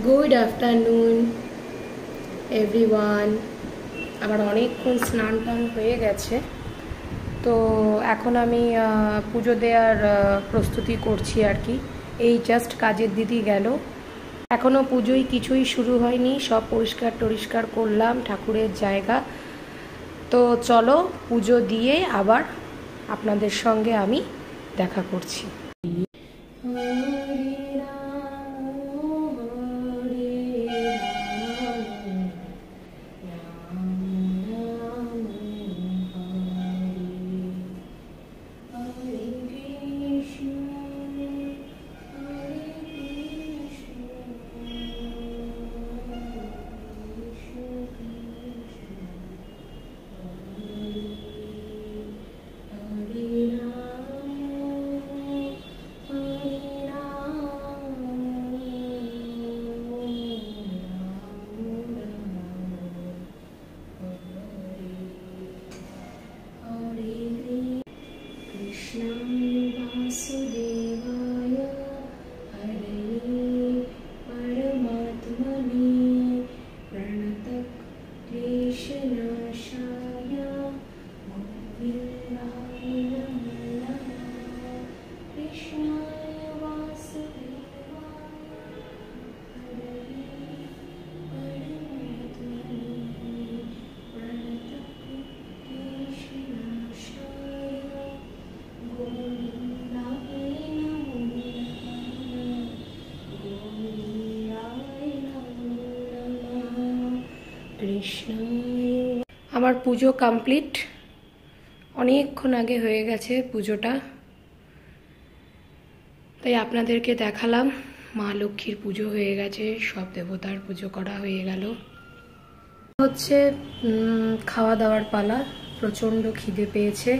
Good afternoon everyone. আমার অনেকক্ষণ স্নান টান হয়ে গেছে, তো এখন আমি পুজো দেওয়ার প্রস্তুতি করছি আর কি। এই জাস্ট কাজের দিদি গেল, এখনও পুজোই কিছুই শুরু হয়নি, সব পরিষ্কার টরিষ্কার করলাম ঠাকুরের জায়গা। তো চলো পুজো দিয়ে আবার আপনাদের সঙ্গে আমি দেখা করছি। আমার পুজো কমপ্লিট, অনেকক্ষণ আগে হয়ে গেছে পুজোটা, তাই আপনাদেরকে দেখালাম। মা লক্ষ্মীর পুজো হয়ে গেছে, সব দেবতার পুজো করা হয়ে গেল। হচ্ছে খাওয়া দাওয়ার পালা। প্রচণ্ড খিদে পেয়েছে,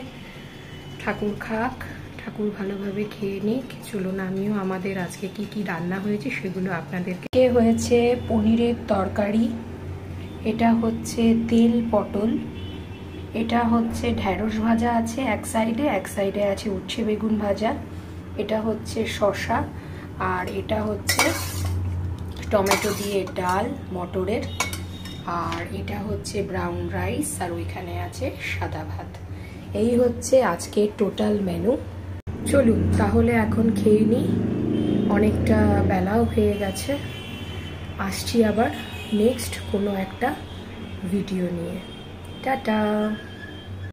ঠাকুর খাক, ঠাকুর ভালোভাবে খেয়ে নিক। চলুন আমিও আমাদের আজকে কি কি রান্না হয়েছে সেগুলো আপনাদেরকে। হয়েছে পনিরের তরকারি, এটা হচ্ছে তেল পটল, এটা হচ্ছে ঢ্যাঁড়স ভাজা আছে এক সাইডে আছে উচ্ছে বেগুন ভাজা, এটা হচ্ছে শসা, আর এটা হচ্ছে টমেটো দিয়ে ডাল মটরের, আর এটা হচ্ছে ব্রাউন রাইস, আর ওইখানে আছে সাদা ভাত। এই হচ্ছে আজকে টোটাল মেনু। চলুন তাহলে এখন খেয়ে নিই, অনেকটা বেলাও হয়ে গেছে। আসছি আবার নেক্সট কোনো একটা ভিডিও নিয়ে। টাটা।